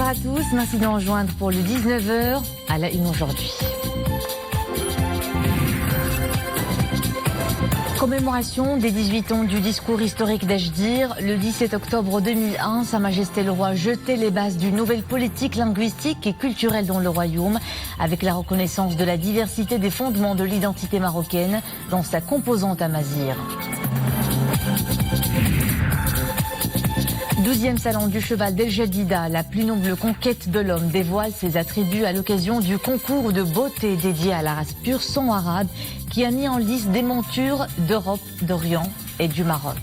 Bonsoir à tous, merci de nous rejoindre pour le 19h à la une aujourd'hui. Commémoration des 18 ans du discours historique d'Achdir. Le 17 octobre 2001, Sa Majesté le Roi jetait les bases d'une nouvelle politique linguistique et culturelle dans le royaume, avec la reconnaissance de la diversité des fondements de l'identité marocaine dans sa composante amazigh. 12e salon du cheval d'El Jadida, la plus noble conquête de l'homme, dévoile ses attributs à l'occasion du concours de beauté dédié à la race pure sang arabe qui a mis en lice des montures d'Europe, d'Orient et du Maroc.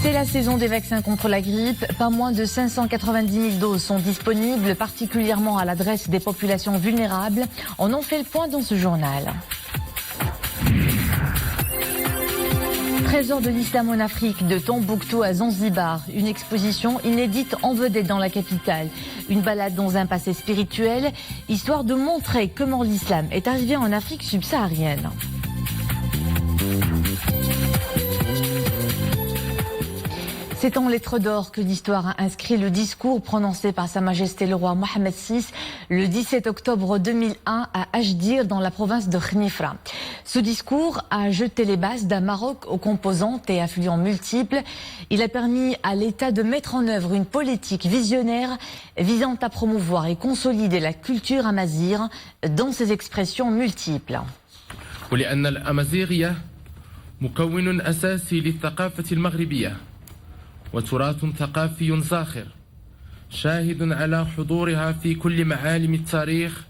C'est la saison des vaccins contre la grippe. Pas moins de 590 000 doses sont disponibles, particulièrement à l'adresse des populations vulnérables. On en fait le point dans ce journal. Trésor de l'islam en Afrique, de Tombouctou à Zanzibar, une exposition inédite en vedette dans la capitale. Une balade dans un passé spirituel, histoire de montrer comment l'islam est arrivé en Afrique subsaharienne. C'est en lettres d'or que l'histoire a inscrit le discours prononcé par Sa Majesté le Roi Mohammed VI le 17 octobre 2001 à Achdir dans la province de Khnifra. Ce discours a jeté les bases d'un Maroc aux composantes et affluents multiples. Il a permis à l'État de mettre en œuvre une politique visionnaire visant à promouvoir et consolider la culture amazigh dans ses expressions multiples. ولأن الأمازيغية مكون أساسي للثقافة المغربية وتراث ثقافي زاخر شاهد على حضورها في كل معالم التاريخ.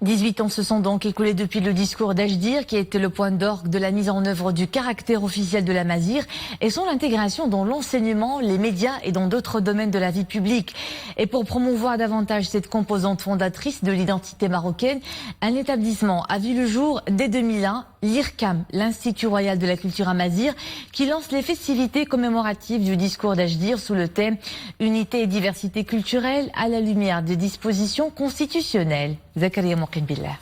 18 ans se sont donc écoulés depuis le discours d'Achdir, qui a été le point d'orgue de la mise en œuvre du caractère officiel de l'amazigh et son intégration dans l'enseignement, les médias et dans d'autres domaines de la vie publique. Et pour promouvoir davantage cette composante fondatrice de l'identité marocaine, un établissement a vu le jour dès 2001, l'IRCAM, l'Institut Royal de la Culture Amazigh, qui lance les festivités commémoratives du discours d'Achdir sous le thème « Unité et diversité culturelle à la lumière des dispositions constitutionnelles ». Zakaria Mouqin-Billah.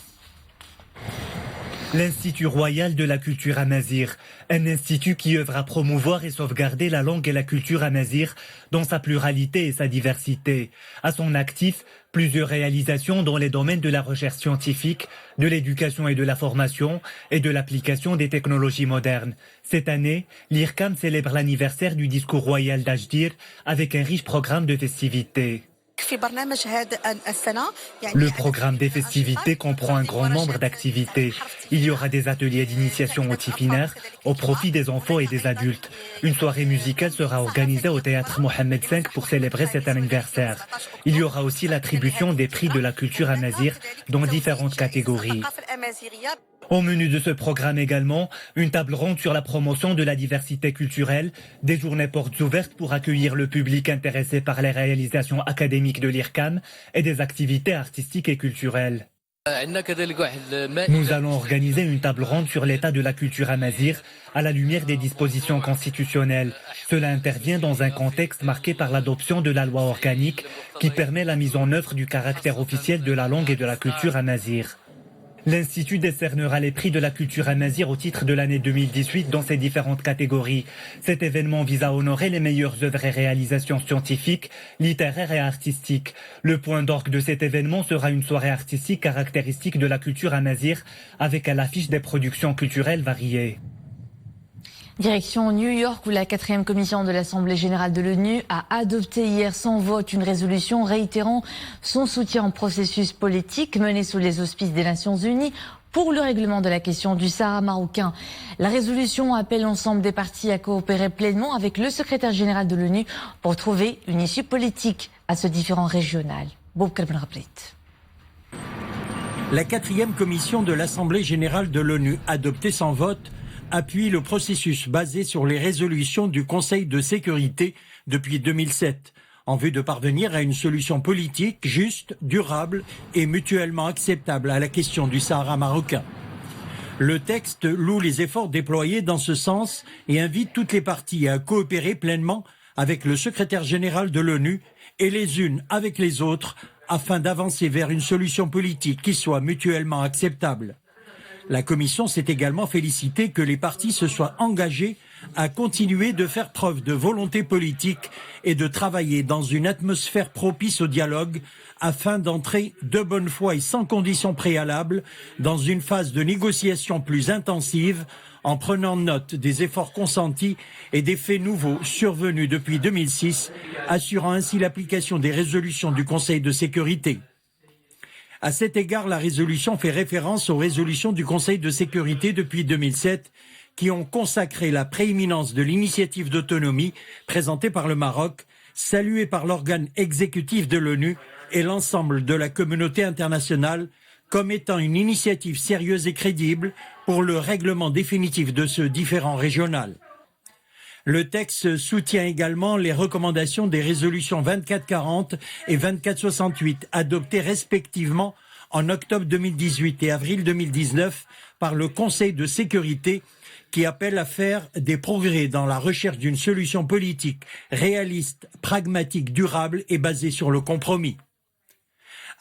L'Institut Royal de la Culture Amazigh, un institut qui œuvre à promouvoir et sauvegarder la langue et la culture amazigh dans sa pluralité et sa diversité. À son actif, plusieurs réalisations dans les domaines de la recherche scientifique, de l'éducation et de la formation et de l'application des technologies modernes. Cette année, l'IRCAM célèbre l'anniversaire du discours royal d'Achdir avec un riche programme de festivités. Le programme des festivités comprend un grand nombre d'activités. Il y aura des ateliers d'initiation au tifinaire au profit des enfants et des adultes. Une soirée musicale sera organisée au théâtre Mohammed V pour célébrer cet anniversaire. Il y aura aussi l'attribution des prix de la culture amazigh dans différentes catégories. Au menu de ce programme également, une table ronde sur la promotion de la diversité culturelle, des journées portes ouvertes pour accueillir le public intéressé par les réalisations académiques de l'IRCAM et des activités artistiques et culturelles. Nous allons organiser une table ronde sur l'état de la culture amazigh à la lumière des dispositions constitutionnelles. Cela intervient dans un contexte marqué par l'adoption de la loi organique qui permet la mise en œuvre du caractère officiel de la langue et de la culture amazigh. L'Institut décernera les prix de la culture amazigh au titre de l'année 2018 dans ses différentes catégories. Cet événement vise à honorer les meilleures œuvres et réalisations scientifiques, littéraires et artistiques. Le point d'orgue de cet événement sera une soirée artistique caractéristique de la culture amazigh avec à l'affiche des productions culturelles variées. Direction New York où la 4e commission de l'Assemblée générale de l'ONU a adopté hier sans vote une résolution réitérant son soutien au processus politique mené sous les auspices des Nations Unies pour le règlement de la question du Sahara marocain. La résolution appelle l'ensemble des partis à coopérer pleinement avec le secrétaire général de l'ONU pour trouver une issue politique à ce différend régional. Boubkar Ben Rabrit. La 4e commission de l'Assemblée générale de l'ONU, adoptée sans vote, appuie le processus basé sur les résolutions du Conseil de sécurité depuis 2007, en vue de parvenir à une solution politique juste, durable et mutuellement acceptable à la question du Sahara marocain. Le texte loue les efforts déployés dans ce sens et invite toutes les parties à coopérer pleinement avec le secrétaire général de l'ONU et les unes avec les autres afin d'avancer vers une solution politique qui soit mutuellement acceptable. La Commission s'est également félicitée que les partis se soient engagés à continuer de faire preuve de volonté politique et de travailler dans une atmosphère propice au dialogue afin d'entrer de bonne foi et sans conditions préalables dans une phase de négociation plus intensive en prenant note des efforts consentis et des faits nouveaux survenus depuis 2006, assurant ainsi l'application des résolutions du Conseil de sécurité. À cet égard, la résolution fait référence aux résolutions du Conseil de sécurité depuis 2007 qui ont consacré la prééminence de l'initiative d'autonomie présentée par le Maroc, saluée par l'organe exécutif de l'ONU et l'ensemble de la communauté internationale comme étant une initiative sérieuse et crédible pour le règlement définitif de ce différend régional. Le texte soutient également les recommandations des résolutions 2440 et 2468 adoptées respectivement en octobre 2018 et avril 2019 par le Conseil de sécurité qui appelle à faire des progrès dans la recherche d'une solution politique réaliste, pragmatique, durable et basée sur le compromis.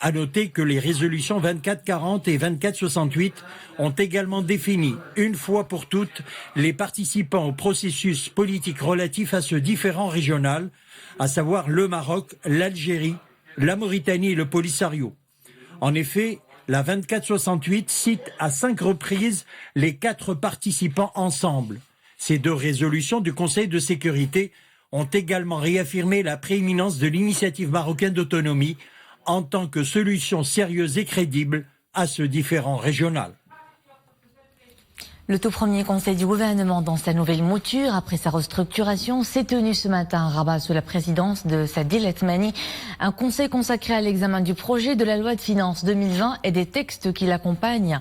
À noter que les résolutions 2440 et 2468 ont également défini, une fois pour toutes, les participants au processus politique relatif à ce différend régional, à savoir le Maroc, l'Algérie, la Mauritanie et le Polisario. En effet, la 2468 cite à 5 reprises les 4 participants ensemble. Ces 2 résolutions du Conseil de sécurité ont également réaffirmé la prééminence de l'initiative marocaine d'autonomie en tant que solution sérieuse et crédible à ce différend régional. Le tout premier conseil du gouvernement dans sa nouvelle mouture, après sa restructuration, s'est tenu ce matin à Rabat sous la présidence de Sadil Atmani. Un conseil consacré à l'examen du projet de la loi de finances 2020 et des textes qui l'accompagnent.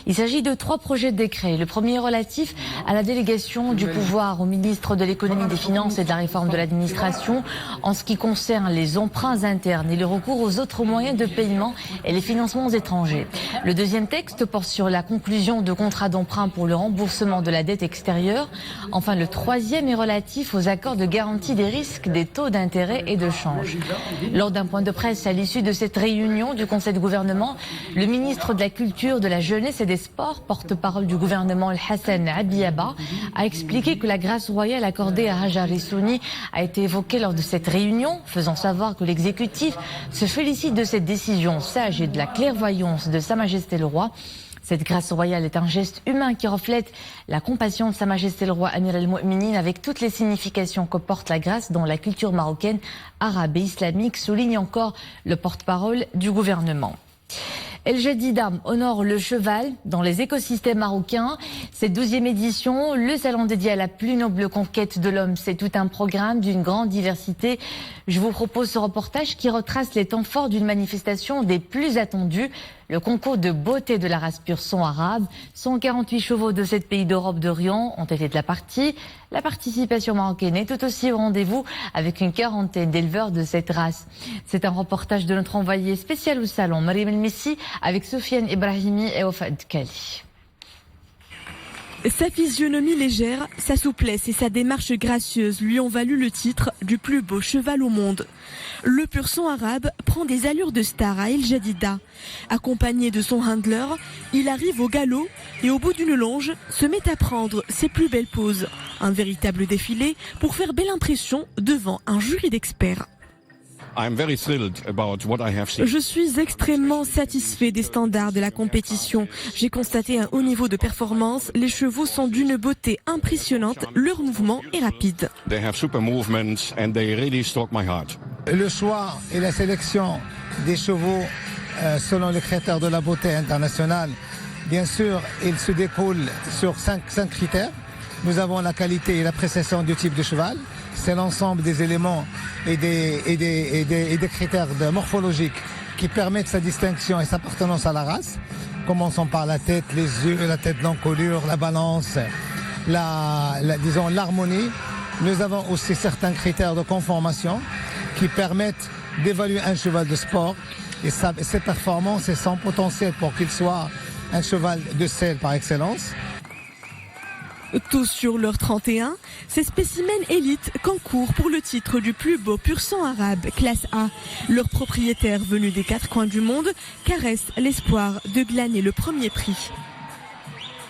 Il s'agit de 3 projets de décret. Le premier relatif à la délégation du pouvoir au ministre de l'économie, des finances et de la réforme de l'administration en ce qui concerne les emprunts internes et le recours aux autres moyens de paiement et les financements étrangers. Le deuxième texte porte sur la conclusion de contrats d'emprunt pour le remboursement de la dette extérieure. Enfin, le troisième est relatif aux accords de garantie des risques des taux d'intérêt et de change. Lors d'un point de presse à l'issue de cette réunion du Conseil de gouvernement, le ministre de la Culture, de la Jeunesse et des Sports, porte-parole du gouvernement Hassan Abiaba, a expliqué que la grâce royale accordée à Hajar Rissouni a été évoquée lors de cette réunion, faisant savoir que l'exécutif se félicite de cette décision sage et de la clairvoyance de Sa Majesté le Roi. Cette grâce royale est un geste humain qui reflète la compassion de Sa Majesté le Roi Amir al-Mu'minin avec toutes les significations que porte la grâce dans la culture marocaine, arabe et islamique, souligne encore le porte-parole du gouvernement. El Jadida honore le cheval dans les écosystèmes marocains. Cette 12e édition, le salon dédié à la plus noble conquête de l'homme, c'est tout un programme d'une grande diversité. Je vous propose ce reportage qui retrace les temps forts d'une manifestation des plus attendues, le concours de beauté de la race pur sang arabe. 148 chevaux de 7 pays d'Europe d'Orient ont été de la partie. La participation marocaine est tout aussi au rendez-vous avec une quarantaine d'éleveurs de cette race. C'est un reportage de notre envoyé spécial au salon, Mariam El Messi, avec Sofiane Ibrahimi et Ofad Kali. Sa physionomie légère, sa souplesse et sa démarche gracieuse lui ont valu le titre du plus beau cheval au monde. Le pur sang arabe prend des allures de star à El Jadida. Accompagné de son handler, il arrive au galop et au bout d'une longe, se met à prendre ses plus belles poses. Un véritable défilé pour faire belle impression devant un jury d'experts. Je suis extrêmement satisfait des standards de la compétition. J'ai constaté un haut niveau de performance. Les chevaux sont d'une beauté impressionnante. Leur mouvement est rapide. Le choix et la sélection des chevaux selon les critères de la beauté internationale, bien sûr, il se découle sur 5 critères. Nous avons la qualité et l'appréciation du type de cheval. C'est l'ensemble des éléments et des critères morphologiques qui permettent sa distinction et sa appartenance à la race. Commençons par la tête, les yeux, la tête d'encolure, la balance, disons l'harmonie. Nous avons aussi certains critères de conformation qui permettent d'évaluer un cheval de sport et ses performances et son potentiel pour qu'il soit un cheval de selle par excellence. Tous sur leur 31, ces spécimens élites concourent pour le titre du plus beau pur sang arabe, classe A. Leurs propriétaires venus des 4 coins du monde caressent l'espoir de glaner le premier prix.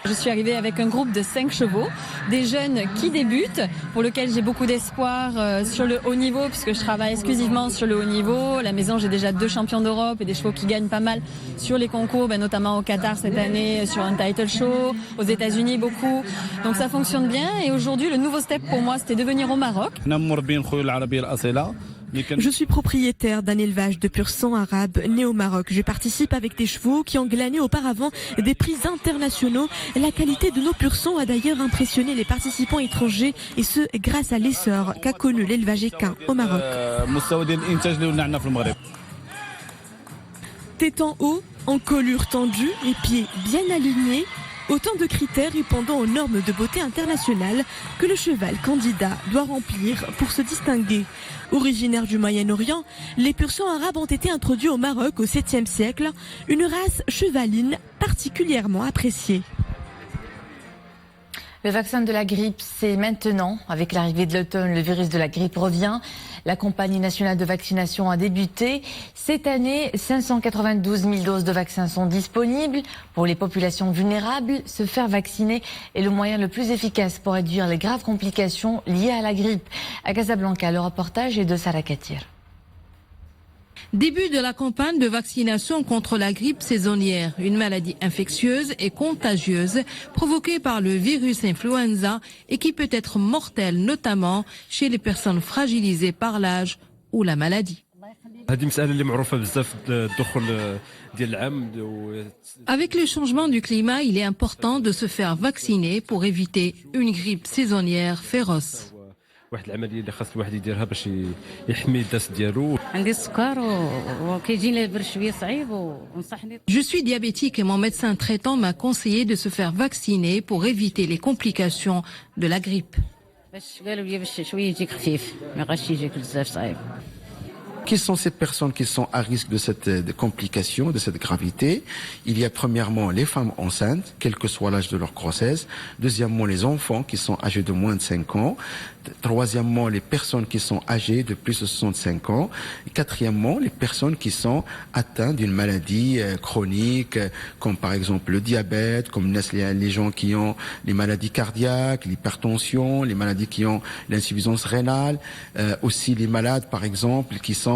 Je suis arrivée avec un groupe de 5 chevaux, des jeunes qui débutent, pour lesquels j'ai beaucoup d'espoir sur le haut niveau, puisque je travaille exclusivement sur le haut niveau. À la maison, j'ai déjà 2 champions d'Europe et des chevaux qui gagnent pas mal sur les concours, notamment au Qatar cette année, sur un title show, aux États-Unis beaucoup. Donc ça fonctionne bien. Et aujourd'hui, le nouveau step pour moi, c'était de venir au Maroc. Je suis propriétaire d'un élevage de pur sang arabe né au Maroc. Je participe avec des chevaux qui ont glané auparavant des prix internationaux. La qualité de nos pur sang a d'ailleurs impressionné les participants étrangers, et ce grâce à l'essor qu'a connu l'élevage équin au Maroc. Tête en haut, encolure tendue et pieds bien alignés. Autant de critères répondant aux normes de beauté internationales que le cheval candidat doit remplir pour se distinguer. Originaires du Moyen-Orient, les pur-sang arabes ont été introduits au Maroc au 7e siècle, une race chevaline particulièrement appréciée. Le vaccin de la grippe, c'est maintenant. Avec l'arrivée de l'automne, le virus de la grippe revient. La campagne nationale de vaccination a débuté. Cette année, 592 000 doses de vaccins sont disponibles. Pour les populations vulnérables, se faire vacciner est le moyen le plus efficace pour réduire les graves complications liées à la grippe. À Casablanca, le reportage est de Sarah Katir. Début de la campagne de vaccination contre la grippe saisonnière, une maladie infectieuse et contagieuse provoquée par le virus influenza et qui peut être mortelle, notamment chez les personnes fragilisées par l'âge ou la maladie. Avec le changement du climat, il est important de se faire vacciner pour éviter une grippe saisonnière féroce. Je suis diabétique et mon médecin traitant m'a conseillé de se faire vacciner pour éviter les complications de la grippe. Qui sont ces personnes qui sont à risque de cette complication, de cette gravité? Il y a premièrement les femmes enceintes, quel que soit l'âge de leur grossesse. Deuxièmement, les enfants qui sont âgés de moins de 5 ans. Troisièmement, les personnes qui sont âgées de plus de 65 ans. Et quatrièmement, les personnes qui sont atteintes d'une maladie chronique, comme par exemple le diabète, comme les gens qui ont les maladies cardiaques, l'hypertension, les maladies qui ont l'insuffisance rénale, aussi les malades par exemple qui sont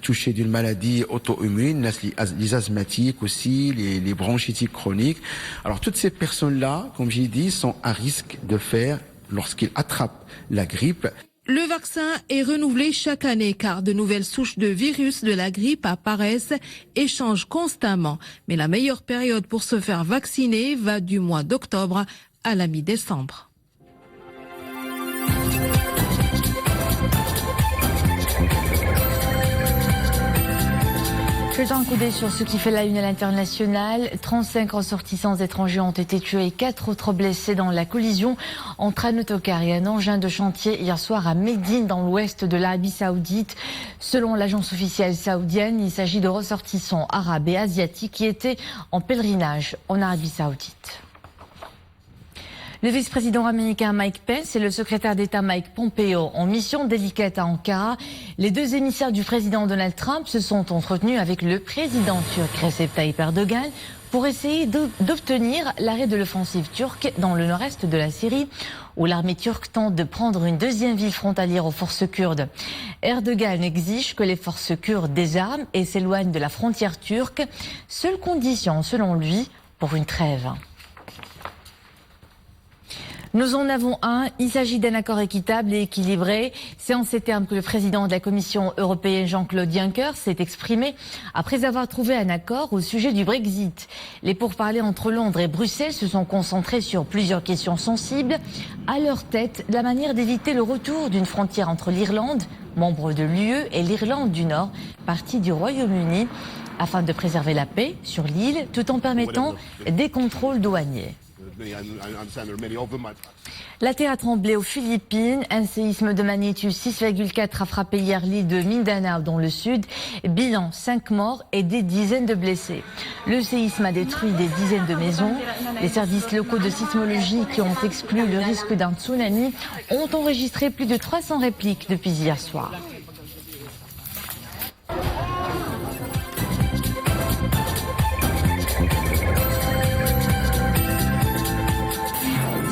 touchés d'une maladie auto-immune, les asthmatiques aussi, les bronchitiques chroniques. Alors toutes ces personnes-là, comme j'ai dit, sont à risque de faire, lorsqu'ils attrapent la grippe. Le vaccin est renouvelé chaque année car de nouvelles souches de virus de la grippe apparaissent et changent constamment. Mais la meilleure période pour se faire vacciner va du mois d'octobre à la mi-décembre. Faisons un coup d'œil sur ce qui fait la une à l'international. 35 ressortissants étrangers ont été tués et 4 autres blessés dans la collision entre un autocar et un engin de chantier hier soir à Médine, dans l'ouest de l'Arabie Saoudite. Selon l'agence officielle saoudienne, il s'agit de ressortissants arabes et asiatiques qui étaient en pèlerinage en Arabie Saoudite. Le vice-président américain Mike Pence et le secrétaire d'État Mike Pompeo en mission délicate à Ankara. Les 2 émissaires du président Donald Trump se sont entretenus avec le président turc Recep Tayyip Erdogan pour essayer d'obtenir l'arrêt de l'offensive turque dans le nord-est de la Syrie, où l'armée turque tente de prendre une 2e ville frontalière aux forces kurdes. Erdogan exige que les forces kurdes désarment et s'éloignent de la frontière turque, seule condition selon lui pour une trêve. Nous en avons un, il s'agit d'un accord équitable et équilibré. C'est en ces termes que le président de la Commission européenne Jean-Claude Juncker s'est exprimé après avoir trouvé un accord au sujet du Brexit. Les pourparlers entre Londres et Bruxelles se sont concentrés sur plusieurs questions sensibles. À leur tête, la manière d'éviter le retour d'une frontière entre l'Irlande, membre de l'UE, et l'Irlande du Nord, partie du Royaume-Uni, afin de préserver la paix sur l'île tout en permettant des contrôles douaniers. La terre a tremblé aux Philippines. Un séisme de magnitude 6,4 a frappé hier l'île de Mindanao dans le sud. Bilan 5 morts et des dizaines de blessés. Le séisme a détruit des dizaines de maisons. Les services locaux de sismologie qui ont exclu le risque d'un tsunami ont enregistré plus de 300 répliques depuis hier soir.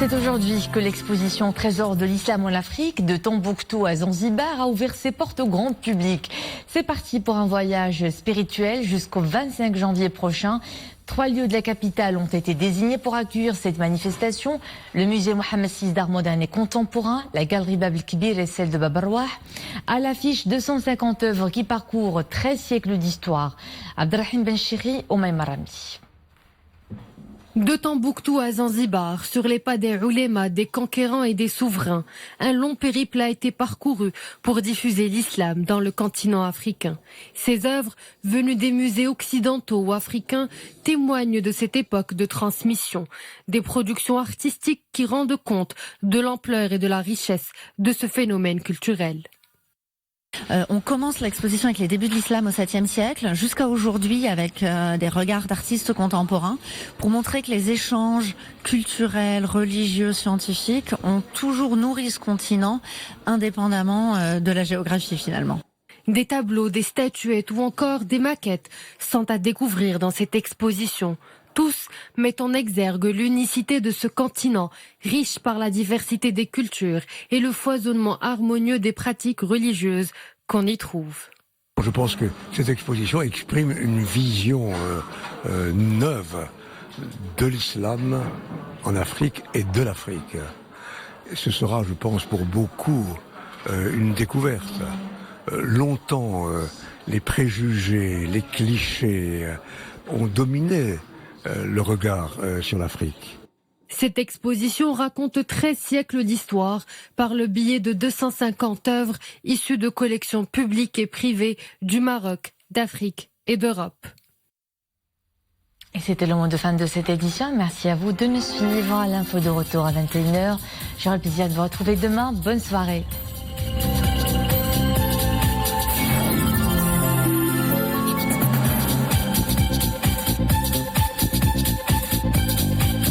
C'est aujourd'hui que l'exposition Trésor de l'Islam en Afrique de Tombouctou à Zanzibar a ouvert ses portes au grand public. C'est parti pour un voyage spirituel jusqu'au 25 janvier prochain. 3 lieux de la capitale ont été désignés pour accueillir cette manifestation. Le musée Mohamed VI d'art moderne et contemporain, la galerie Bab el-Kibir et celle de Bab el-Rouah. À l'affiche, 250 œuvres qui parcourent 13 siècles d'histoire. Abdelrahim Benchiri, Omaï Marami. De Tombouctou à Zanzibar, sur les pas des ulémas, des conquérants et des souverains, un long périple a été parcouru pour diffuser l'islam dans le continent africain. Ces œuvres, venues des musées occidentaux ou africains, témoignent de cette époque de transmission, des productions artistiques qui rendent compte de l'ampleur et de la richesse de ce phénomène culturel. On commence l'exposition avec les débuts de l'islam au 7e siècle jusqu'à aujourd'hui avec des regards d'artistes contemporains pour montrer que les échanges culturels, religieux, scientifiques ont toujours nourri ce continent indépendamment de la géographie finalement. Des tableaux, des statuettes ou encore des maquettes sont à découvrir dans cette exposition. Tous mettent en exergue l'unicité de ce continent, riche par la diversité des cultures et le foisonnement harmonieux des pratiques religieuses qu'on y trouve. Je pense que cette exposition exprime une vision neuve de l'islam en Afrique et de l'Afrique. Ce sera, je pense, pour beaucoup une découverte. Longtemps, les préjugés, les clichés ont dominé le regard sur l'Afrique. Cette exposition raconte 13 siècles d'histoire par le biais de 250 œuvres issues de collections publiques et privées du Maroc, d'Afrique et d'Europe. Et c'était le mot de fin de cette édition. Merci à vous de nous suivre. L'info de retour à 21h. J'aurai le plaisir de vous retrouver demain. Bonne soirée.